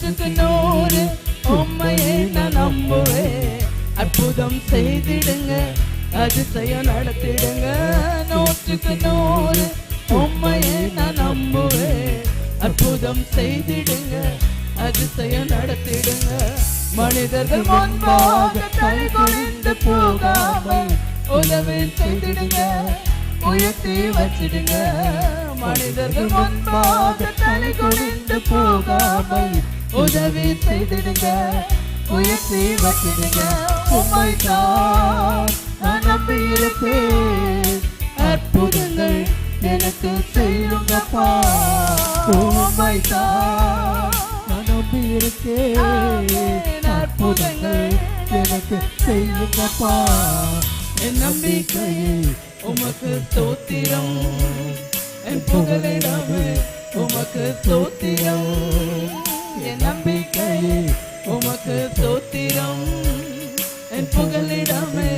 நூற்றுக்கு நூறு உம்மையே நான் நம்புவேன். அற்புதம் செய்திடுங்க, அதிசயம் நடத்திடுங்க. நூற்றுக்கு நூறு உம்மையே நான் நம்புவேன். அற்புதம் செய்திடுங்க, அதிசயம் நடத்திடுங்க. மனிதர்கள் முன்பாக தலை குனிந்து போகாமல் உதவி செய்திடுங்க, உயர்த்தி வச்சிடுங்க. மனிதர்கள் முன்பாக தலை குனிந்து போகாமல் உதவி செய்திடுங்க, உயர்த்தி வச்சிடுங்க. உம்மைத்தான் நான் நம்பி இருப்பேன், அற்புதங்கள் எனக்கு செய்யுங்கப்பா. உம்மைத்தான் நான் நம்பி இருக்கேன், அற்புதங்கள் எனக்கு செய்யுங்கப்பா. என் நம்பிக்கையை உமக்கு ஸ்தோத்திரம், என் புகழிடமே உமக்கு ஸ்தோத்திரம். என் நம்பிக்கையை உமக்கு ஸ்தோத்திரம், என் புகழிடமே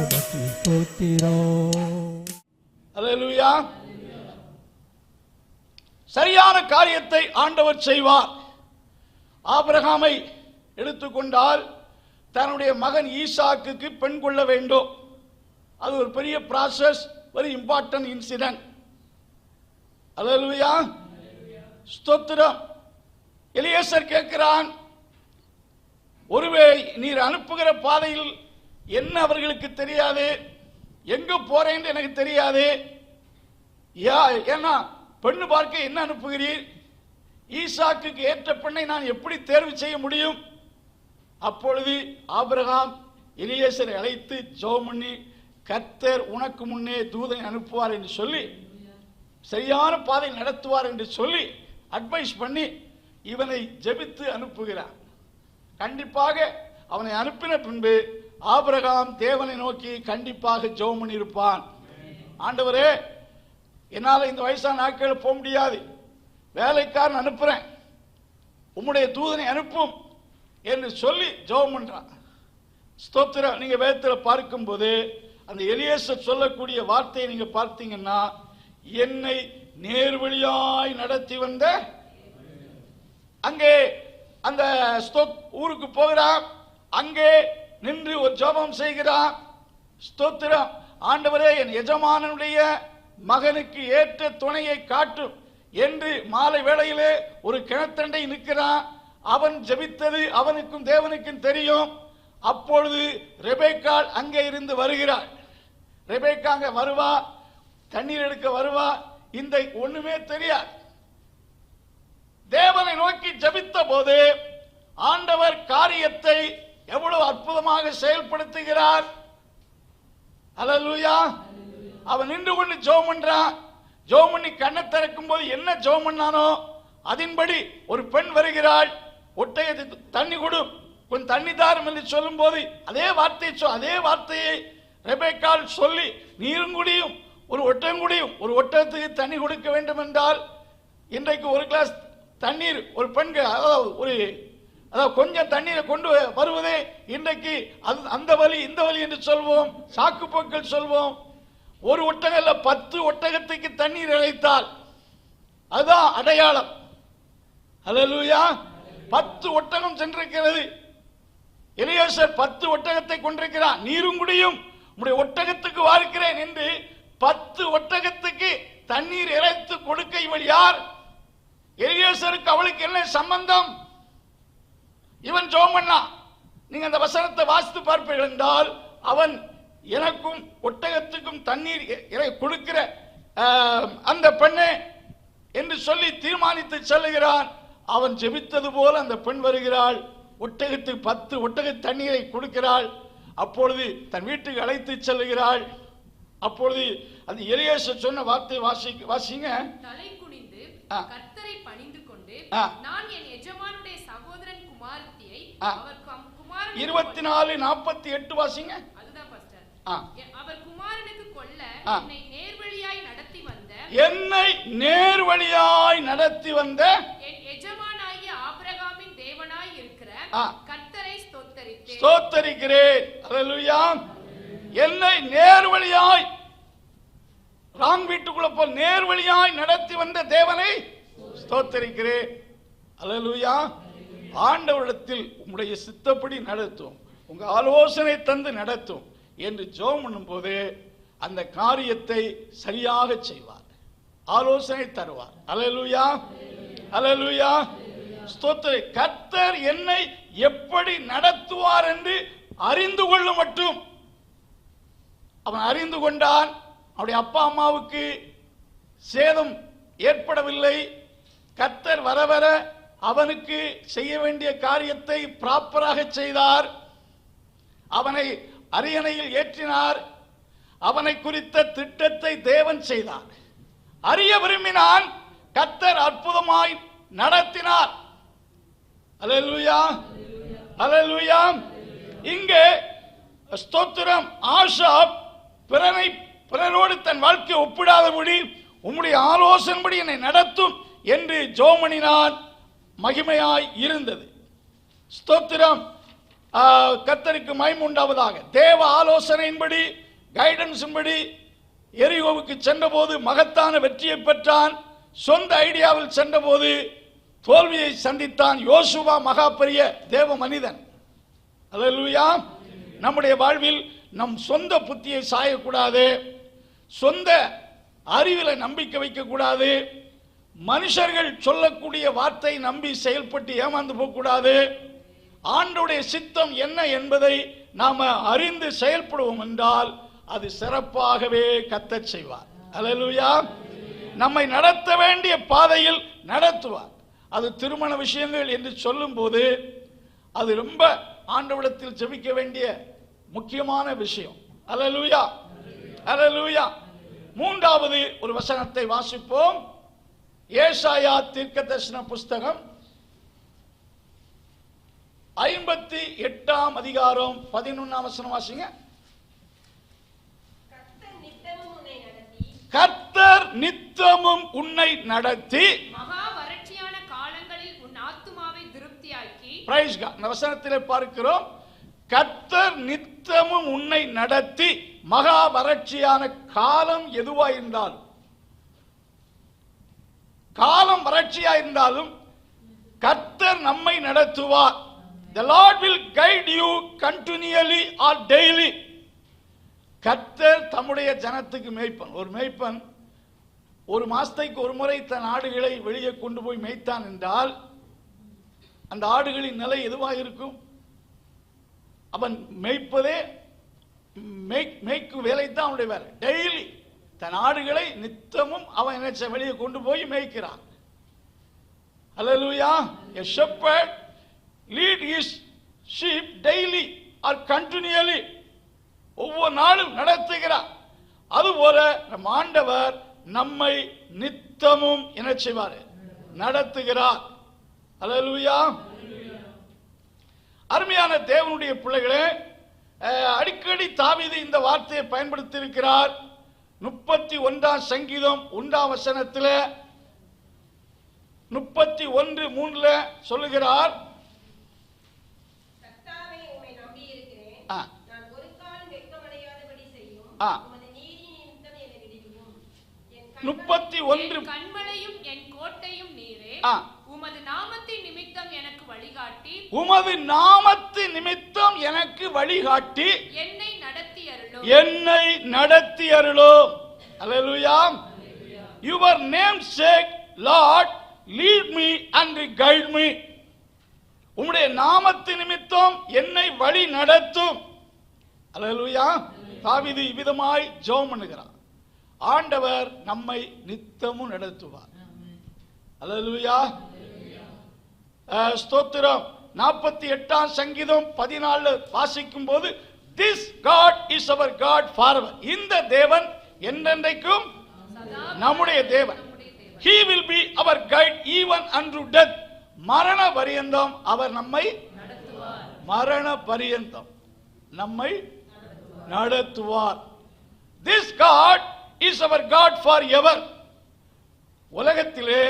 உமக்கு ஸ்தோத்திரம். அல்லேலூயா. சரியான காரியத்தை ஆண்டவர் செய்வார். ஆபிரகாமை எடுத்துக்கொண்டால் தன்னுடைய மகன் ஈசாக்குக்கு பெண் கொள்ள வேண்டும். அது ஒரு பெரிய ப்ராசஸ், வெரி இம்பார்ட்டன்ட் இன்சிடென்ட். அல்லேலூயா, ஸ்தோத்திரம். எலியேசர் கேட்கிறான், ஒருவேளை நீர் அனுப்புகிற பாதையில் என்ன அவர்களுக்கு தெரியாது, எங்க போறேன் எனக்கு தெரியாது. ஏன்னா பெண்ணு பார்க்க என்ன அனுப்புகிறீர்? ஈசாக்குக்கு ஏற்ற பெண்ணை நான் எப்படி தேர்வு செய்ய முடியும்? அப்பொழுது ஆபிரகாம் எலியேசரை அழைத்து ஜெபம் பண்ணி, கர்த்தர் உனக்கு முன்னே தூதனை அனுப்புவார் என்று சொல்லி, சரியான பாதை நடத்துவார் என்று சொல்லி அட்வைஸ் பண்ணி இவனை ஜெபித்து அனுப்புகிறார். கண்டிப்பாக அவனை அனுப்பின பின்பு ஆபிரகாம் தேவனை நோக்கி கண்டிப்பாக ஜெபம் பண்ணி இருப்பான். ஆண்டவரே, என்னால் இந்த வயசான நாட்கள் போக முடியாது, வேலைக்காரன் அனுப்புறேன், உம்முடைய தூதனை அனுப்பும் என்று சொல்லி ஜெபம் பண்றான். ஸ்தோத்திரம். நீங்க வேதத்தில் பார்க்கும்போது அந்த எலியேசர் சொல்லக்கூடிய வார்த்தையை நீங்க பார்த்தீங்கன்னா, என்னை நேர்வழியாய் நடத்தி வந்த, அங்கே அந்த ஊருக்கு போகிறான், அங்கே நின்று ஒரு ஜெபம் செய்கிறான். ஸ்தோத்திரம். ஆண்டவரே, என் எஜமானனுடைய மகனுக்கு ஏற்ற துணையை காட்டும் என்று மாலை வேளையிலே ஒரு கிணத்தண்டை நிற்கிறான். அவன் ஜெபித்தது அவனுக்கும் தேவனுக்கும் தெரியும். அப்பொழுது ரெபேக்காள் அங்கே இருந்து வருகிறாள். ரெபேக்கா அங்க வருவா, தண்ணீர் எடுக்க வருவா, இந்த ஒண்ணுமே தெரியாது. தேவனை நோக்கி ஜெபித்த போது ஆண்டவர் காரியத்தை எவ்வளவு அற்புதமாக செயல்படுத்துகிறார். அல்லேலூயா. அவன் நின்று கொண்டு ஜெபம் பண்றான். ஜெபம் பண்ணி கண்ணை திறக்கும் போது என்ன ஜெபம் பண்ணானோ அதன்படி ஒரு பெண் வருகிறாள். ஒட்டகத்துக்கு தண்ணி கொடு, கொஞ்சம் தண்ணி தாரும் என்று சொல்லும் போது அதே வார்த்தையை ரெபேக்காள் சொல்லி, நீரும் குடியும் ஒரு ஒட்டங்குடியும், ஒரு ஒட்டகத்துக்கு தண்ணி கொடுக்க வேண்டும் என்றால் இன்றைக்கு ஒரு கிளாஸ் தண்ணீர் ஒரு பெண்கள் அதாவது கொஞ்சம் தண்ணீரை கொண்டு வருவதே இன்றைக்கு அந்த வழி இந்த வழி என்று சொல்வோம், சாக்கு போக்கள் சொல்வோம். ஒரு ஒட்டகல்ல 10 ஒட்டகத்துக்கு தண்ணீர் இறைத்தால் அதுதான் அடையாளம். அல்லேலூயா. 10 ஒட்டகம் சென்றிருக்கிறது. எலியேசர் 10 ஒட்டகத்தை கொண்டிருக்கிறான். நீரும் குடியும் உடைய ஒட்டகத்துக்கு வார்க்கிறேன் என்று 10 ஒட்டகத்துக்கு தண்ணீர் இறைத்து கொடுக்க இவள் யார்? எலியேசருக்கு அவளுக்கு என்ன சம்பந்தம்? இவன் ஜெபம் பண்ணான். நீங்க அந்த வசனத்தை வாசித்து பார்ப்பீர்கள் என்றால், அவன் எனக்கும் ஒட்டகத்துக்கும் தண்ணீர் கொடுக்கிற அந்த பெண்ணே என்று சொல்லி தீர்மானித்து செல்லுகிறான். அவன் ஜெபித்தது போல அந்த பெண் வருகிறாள், ஒட்டகத்துக்கு 10 ஒட்டக தண்ணீரை கொடுக்கிறாள். அப்பொழுது தன் வீட்டுக்கு அழைத்து செல்லுகிறாள். அப்பொழுது அந்த எலியேசர் சொன்ன வார்த்தை வாசிங்க. தலை குனிந்து கர்த்தரை பணிந்து கொண்டு, நான் என் எஜமானுடைய சகோதரன் குமாரத்தியை அவர் குமாரன் 24:48 வாசிங்க. அதுதான் பாஸ்டர். அவர் குமாரனுக்கு கொல்ல என்னை நேர்வழியாய் நடத்தி வந்த என் எஜமானாகிய ஆபிரகாமின் தேவனாய் இருக்கிற கர்த்தரை ஸ்தோத்தரிக்கிறேன். அல்லேலூயா. என்னை நேர்வழியாய், ராங் வீட்டுக்குள்ள போல் நேர்வழியாய் நடத்தி வந்த தேவனை ஸ்தோத்தரிக்கிறேன். அல்லேலூயா. ஆண்டவரிடத்தில் உம்முடைய சித்தப்படி நடத்தும், உங்க ஆலோசனை தந்து நடத்தும் என்று ஜெபம் பண்ணும்போது அந்த காரியத்தை சரியாக செய்வார், ஆலோசனை தருவார். அல்லேலூயா, அல்லேலூயா, ஸ்தோத்திரம். கர்த்தர் என்னை எப்படி நடத்துவார் என்று அறிந்து கொள்ள மட்டும் அவன் அறிந்து கொண்டான். அவருடைய அப்பா அம்மாவுக்கு சேதம் ஏற்படவில்லை. கர்த்தர் வர வர அவனுக்கு செய்ய வேண்டிய காரியத்தை ப்ராப்பராக செய்தார். அவனை அரியணையில் ஏற்றினார். அவனை குறித்த திட்டத்தை தேவன் செய்தார். அறிய விரும்பினான், கர்த்தர் அற்புதமாய் நடத்தினார். அல்லேலூயா, அல்லேலூயா. இங்கே ஸ்தோத்திரம், ஆசாப் பிறரோடு தன் வாழ்க்கையை ஒப்பிடாதபடி உம்முடைய ஆலோசனைப்படி என்னை நடத்தும் என்று ஜெபம் பண்ணினான். மகிமையாய் இருந்தது. ஸ்தோத்திரம், கர்த்தருக்கு மகிமை உண்டாவதாக. தேவ ஆலோசனையின்படி, கைடன்ஸின்படி எரிகோவுக்கு சென்றபோது மகத்தான வெற்றியை பெற்றான். சொந்த ஐடியாவில் சென்றபோது தோல்வியை சந்தித்தான். யோசுவா மகா பெரிய தேவ மனிதன். அல்லேலூயா. நம்முடைய வாழ்வில் நம் சொந்த புத்தியை சாயக்கூடாது, சொந்த அறிவில நம்பிக்கை வைக்கக்கூடாது, மனுஷர்கள் சொல்லக்கூடிய வார்த்தை நம்பி செயல்பட்டு ஏமாந்து போகக்கூடாது. ஆண்டவருடைய சித்தம் என்ன என்பதை நாம அறிந்து செயல்படுவோம் என்றால் அது சிறப்பாகவே கர்த்தர் செய்வார். அல்லேலூயா. நம்மை நடத்த வேண்டிய பாதையில் நடத்துவார். அது திருமண விஷயங்கள் என்று சொல்லும் போது அது ரொம்ப ஆண்டவரிடத்தில் ஜெபிக்க வேண்டிய முக்கியமான விஷயம். அல்லேலூயா, அல்லேலூயா. மூன்றாவது ஒரு வசனத்தை வாசிப்போம். ஏசாயா தீர்க்கதரிசன புஸ்தகம் 58 அதிகாரம் 11 வசனம் வாசிங்க. கர்த்தர் நித்தமும் உன்னை நடத்தி மகா வறட்சியான காலங்களில் உன் ஆத்துமாவை திருப்தியாக்கி. Price God. இந்த வசனத்திலே பார்க்கிறோம், கர்த்தர் நித்தமும் உன்னை நடத்தி மகா வறட்சியான காலம் எதுவாயிருந்தாலும், காலம் வறட்சியாயிருந்தாலும் கர்த்தர் நம்மை நடத்துவார். The Lord will guide you continually or daily. கர்த்தர் தம்முடைய ஜனத்துக்கு மேய்ப்பன். ஒரு மேய்ப்பன் ஒரு மாசத்துக்கு ஒரு முறை தன் ஆடுகளை வெளியே கொண்டு போய் மேய்த்தான் என்றால் அந்த ஆடுகளின் நிலை எதுவாக இருக்கும்? அவன் மேய்ப்பதே மேய்க்கும் வேலை தான் அவனுடைய வேலை. டெய்லி தன் ஆடுகளை நித்தமும் அவன் என்ன வெளியே கொண்டு போய் மேய்க்கிறான். அல்லேலூயா. A shepherd lead his sheep daily or continually. ஒவ்வொரு நாளும் நடத்துகிறார். அதுபோல நம் ஆண்டவர் நம்மை நித்தமும் என்ன செய்வார்? நடத்துகிறார். அல்லேலூயா. அருமையான தேவனுடைய பிள்ளைகளே, அடிக்கடி தாவீது இந்த வார்த்தையை பயன்படுத்தி இருக்கிறார். 31 சங்கீதம் 1 வசனத்தில் 31:3 சொல்லுகிறார், கர்த்தாவே உம்மை நம்பி இருக்கிறேன், நான் ஒரு காலம் வெட்கமடையாதபடி செய்யும் உமது நீதியின் நிமித்தம் என்னை விடுவியும். 31 கண்மலையும் என் கோட்டையும் நீரே, உமது நாமத்தின் நிமித்தம் எனக்கு வழிகாட்டி, உமது நாமத்தின் நிமித்தம் எனக்கு வழிகாட்டி என்னை நடத்தி அருளும், என்னை நடத்தி அருளும். அல்லேலூயா. Your name sake Lord lead me and guide me. உம்முடைய நாமத்தின் நிமித்தம் என்னை வழி நடத்தும். அல்லேலூயா. தாவீது இவ்விதமாய் ஜெபம் பண்ணுகிறார். ஆண்டவர் நம்மை நித்தமும் நடத்துவார். அல்லேலூயா. ஸ்தோத்திரம். 48 சங்கீதம் 14 வாசிக்கும் போது, this God is our God forever. இந்த தேவன் என்றென்றைக்கும் நம்முடைய தேவன். He will be our guide even unto death. மரண பரியந்தம் அவர் நம்மை நடத்துவார். மரண பரியந்தம் நம்மை நடத்துவார். This God is our God forever. உலகத்திலே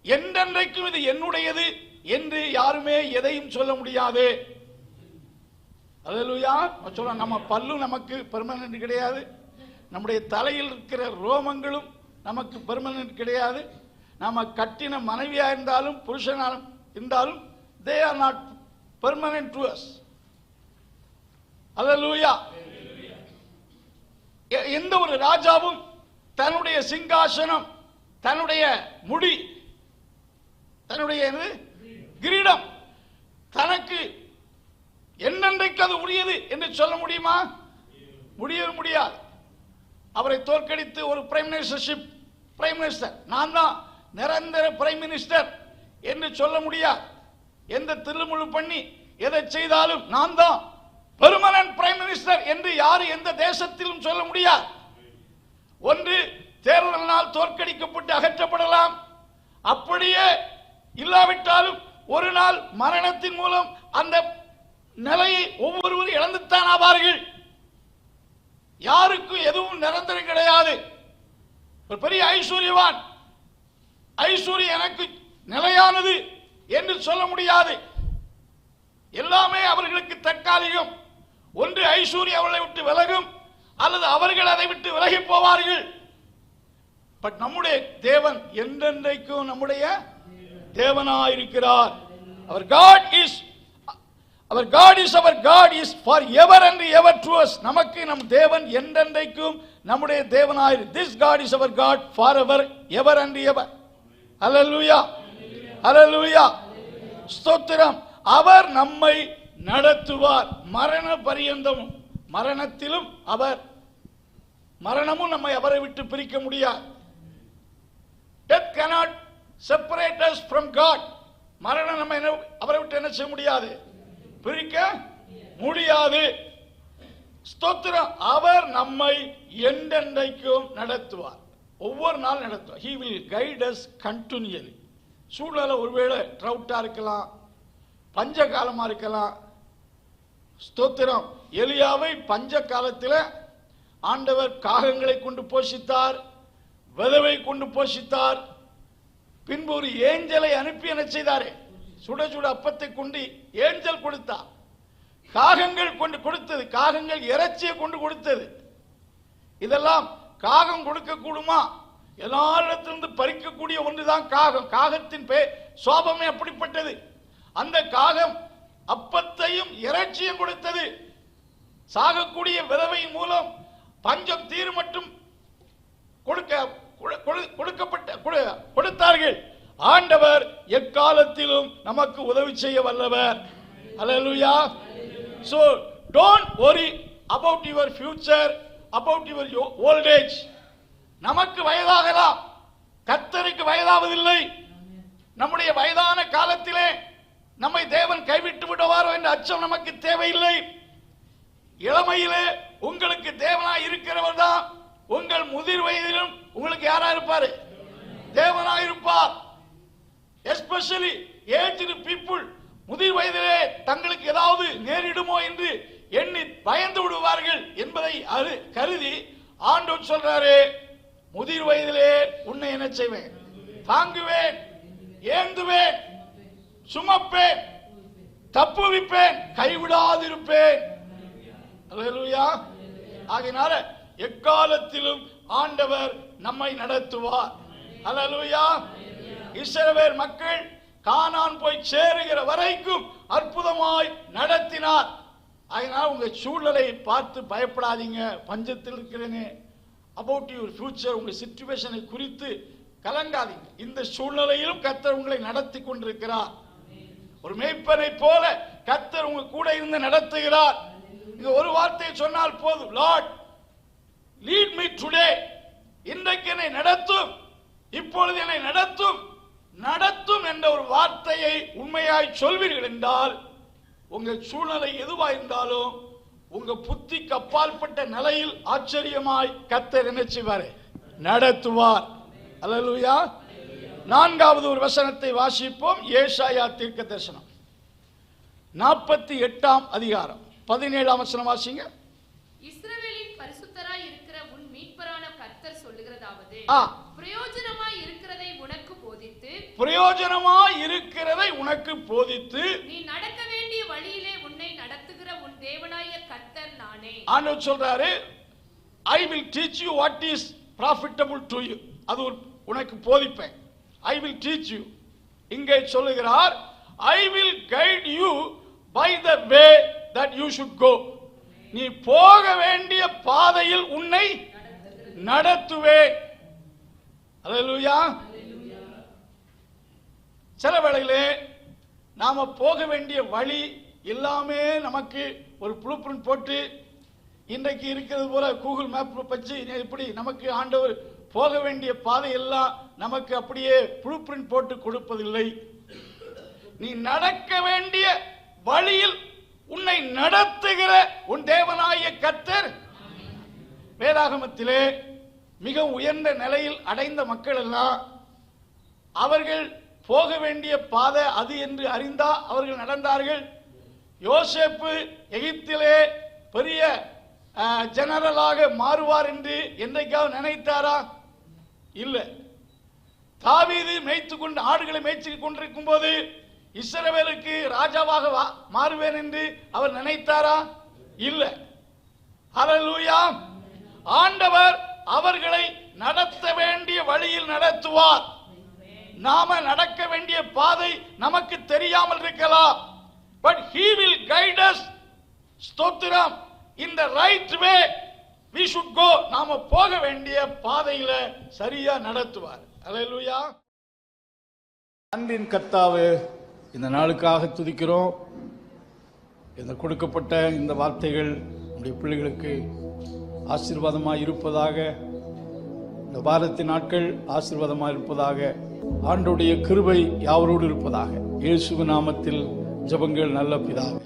என்றென்றைக்கும் இது என்னுடையது என்று யாருமே எதையும் சொல்ல முடியாது. அல்லேலூயா. சொல்ல நம்ம பல்லு நமக்கு பெர்மனன்ட் கிடையாது, நம்முடைய தலையில் இருக்கிற ரோமங்களும் நமக்கு பெர்மனன்ட் கிடையாது, நாம கட்டின மனைவியா இருந்தாலும் புருஷனாலும் இருந்தாலும் they are not permanent to us. Hallelujah. எந்த ஒரு ராஜாவும் தன்னுடைய சிங்காசனம், தன்னுடைய முடி, தன்னுடைய கிரீடம் தனக்கு என்னென்றைக்கு அது உரியது என்று சொல்ல முடியுமா? முடியவே முடியாது. அவரை தோற்கடித்து ஒரு பிரைம் மினிஸ்டர் நான் தான் நிரந்தர பிரைம் மினிஸ்டர் என்று சொல்ல முடியாது. எந்த திருமுழு பண்ணி எதை செய்தாலும் நான் தான் பெர்மனன்ட் பிரைம் மினிஸ்டர் என்று யாரு எந்த தேசத்திலும் சொல்ல முடியாது. ஒன்று தேர்தலினால் தோற்கடிக்கப்பட்டு அகற்றப்படலாம், அப்படியே இல்லாவிட்டாலும் ஒரு நாள் மரணத்தின் மூலம் அந்த நிலையை ஒவ்வொருவரும் இழந்துத்தான் ஆவார்கள். யாருக்கும் எதுவும் நிரந்தரம் கிடையாது. ஒரு பெரிய ஐஸ்வர்யவான் ஐஸ்வர்யம் எனக்கு நிலையானது என்று சொல்ல முடியாது. எல்லாமே அவர்களுக்கு தற்காலிகம். ஒன்று ஐஸ்வர்யம் அவர்களை விட்டு விலகும், அல்லது அவர்கள் அதை விட்டு விலகி போவார்கள். பட் நம்முடைய தேவன் என்றென்றைக்கும் நம்முடைய தேவனாயிருக்கிறார். Our God is our God is forever and ever to us. நமக்கு நம் தேவன் என்றென்றைக்கும் நம்முடைய தேவனாயிரு. This God is our God forever, ever and ever. Hallelujah. Hallelujah. ஸ்தோத்திரம். அவர் நம்மை நடத்துவார் மரண பரியந்தமும். மரணத்திலும் அவர், மரணமும் நம்மை அவரை விட்டு பிரிக்க முடியாது. Death cannot separate us from God. மரணம் நம்ம அவரை விட்டு என்ன செய்ய முடியாது? பிரிக்க முடியாது. ஸ்தோத்திரம். அவர் நம்மை என்றென்றைக்கும் நடத்துவார். ஒவ்வொரு நாள் நடத்துவார். He will guide us continually. சூழ்நிலை ஒருவேளை ட்ரவுட்டா இருக்கலாம், பஞ்ச காலமா இருக்கலாம். ஸ்தோத்திரம். எலியாவை பஞ்ச காலத்தில் ஆண்டவர் காகங்களை கொண்டு போஷித்தார், விதவை கொண்டு போஷித்தார். பின்பு ஒரு ஏஞ்சலை அனுப்பி என்ன செய்தாரே? சுட சுட அப்பத்தை கொண்டு ஏஞ்சல் கொடுத்தார். காகங்கள் கொண்டு கொடுத்தது, காகங்கள் இறைச்சியை கொண்டு கொடுத்தது. இதெல்லாம் காகம் கொடுக்க கூடுமா? எல்லாரிடத்திலிருந்து பறிக்கக்கூடிய ஒன்றுதான் காகம். காகத்தின் சோபமே அப்படிப்பட்டது. அந்த காகம் அப்பத்தையும் இறைச்சியும் கொடுத்தது. சாகக்கூடிய விதவையின் மூலம் பஞ்சம் தீர் மட்டும் கொடுத்தார்கள். ஆண்டவர் எக்காலத்திலும் நமக்கு உதவி செய்ய வல்லவர். Hallelujah. So don't worry about your future, about your old age. நமக்கு வயதாகலாம், கர்த்தருக்கு வயதாவதில்லை. நம்முடைய வயதான காலத்திலே நம்மை தேவன் கைவிட்டு விடுவாரோ என்ற அச்சம் நமக்கு தேவையில்லை. இளமையிலே உங்களுக்கு தேவனாய் இருக்கிறவர் தான் உங்கள் முதிர் வயதிலும் உங்களுக்கு யாரா இருப்பாரு? தேவனாய் இருப்பார். எஸ்பெஷலி ஏஜ்டு பீப்புள் முதிர் வயதிலே தங்களுக்கு ஏதாவது நேரிடுமோ என்று எண்ணி பயந்து விடுவார்கள் என்பதை கருதி ஆண்டவர் சொல்றாரு, முதிர் வயதிலே உன்னை என்ன செய்வேன்? தாங்குவேன், ஏந்துவேன், சுமப்பேன், தப்புவிப்பேன், கைவிடாதிருப்பேன். அல்லேலூயா. ஆகையினால எக்காலத்திலும் ஆண்டவர் நம்மை நடத்துவார். அல்லேலூயா. இஸ்ரவேல் மக்கள் கானான் போய் சேருகிற வரைக்கும் அற்புதமாய் நடத்தினார். அதனால் உங்க சூழ்நிலையை பார்த்து பயப்படாதீங்க. பஞ்சத்தில் இருக்கிறேனே, அபவுட் யுவர் ஃபியூச்சர், உங்க சிச்சுவேஷனை குறித்து கலங்காதீங்க. இந்த சூழ்நிலையிலும் கர்த்தர் உங்களை நடத்தி கொண்டிருக்கிறார். ஒரு மேய்ப்பனை போல கர்த்தர் உங்க கூட இருந்து நடத்துகிறார். இங்க ஒரு வார்த்தையை சொன்னால் போதும், லார்ட் லீட் மீ டுடே. இன்றைக்கு என்னை நடத்தும், இப்பொழுது என்னை நடத்தும், நடத்தும் என்ற ஒரு வார்த்தையை உண்மையாய் சொல்வீர்கள் என்றால் உங்க சூழ்நிலை எதுவா இருந்தாலும் உங்க புத்திக்கு அப்பாற்பட்ட நிலையில் ஆச்சரியமாய் கர்த்தர் என்ன செய்வார்? நடத்துவார். அல்லேலூயா. 4வது ஒரு வசனத்தை வாசிப்போம். ஏசாயா தீர்க்கதரிசனம் 48ஆம் அதிகாரம் 17ஆம் வசனம் வாசிங்க. இஸ்ரவேலின் பரிசுத்தராய் இருக்கிற உன் மீட்பரான கர்த்தர் சொல்லுகிறதாவது, பிரயோஜனமாய் இருக்கிறதை உனக்கு போதித்து, பிரயோஜனமாய் இருக்கிறதை உனக்கு போதித்து, நீ நடக்க வேண்டிய வழியிலே உன்னை நடத்துகிற உன் தேவனாகிய கர்த்தர் நானே. ஆண்டவர் சொல்றாரு, I will teach you what is profitable to you. அது உனக்கு போதிப்பேன். I will teach you. இங்கே சொல்லுகிறார், I will guide you by the way that you should go. நீ போக வேண்டிய பாதையில் உன்னை நடத்துவேன். அல்லேலூயா. சில வேளையிலே நாம போக வேண்டிய வழி எல்லாமே நமக்கு ஒரு ப்ளூ பிரிண்ட் போட்டு இன்றைக்கு இருக்கிறது போல கூகுள் மேப் வச்சு இப்படி நமக்கு ஆண்டவர் போக வேண்டிய பாதை எல்லாம் நமக்கு அப்படியே ப்ளூ பிரிண்ட் போட்டு கொடுப்பதில்லை. நீ நடக்க வேண்டிய வழியில் உன்னை நடத்துகிற உன் தேவனாகிய கர்த்தர். வேதாகமத்திலே மிக உயர்ந்த நிலையில் அடைந்த மக்கள் எல்லாம் அவர்கள் போக வேண்டிய பாதை அது என்று அறிந்தா அவர்கள் நடந்தார்கள். யோசேப்பு எகிப்திலே பெரிய ஜெனரலாக மாறுவார் என்று என்றைக்காவது நினைத்தாரா? இல்லை. தாவீது மேய்த்து கொண்டு ஆடுகளை மேய்ச்சி கொண்டிருக்கும் போது இஸ்ரவேலுக்கு ராஜாவாக மாறுவேன் என்று அவர் நினைத்தாரா? இல்லை. ஹல்லேலூயா. ஆண்டவர் அவர்களை நடத்த வேண்டிய வழியில் நடத்துவார். நாம நடக்க வேண்டிய பாதை நமக்கு தெரியாமல் இருக்கலாம். But he will guide us. ஸ்தோத்திரம். In the right way we should go. நாம போக வேண்டிய பாதையில சரியா நடத்துவார். அல்லேலூயா. அன்பின் கர்த்தாவே, இந்த நாளுக்காக துதிக்கிறோம். இந்த கொடுக்கப்பட்ட இந்த வார்த்தைகள் நம்முடைய பிள்ளைகளுக்கு ஆசீர்வாதமாக இருப்பதாக, இந்த வாரத்தின் நாட்கள் ஆசீர்வாதமாக இருப்பதாக, ஆண்டவருடைய கிருபை யாவரோடு இருப்பதாக. இயேசுவின் நாமத்தில் ஜெபங்கள் நல்ல பிதாவே.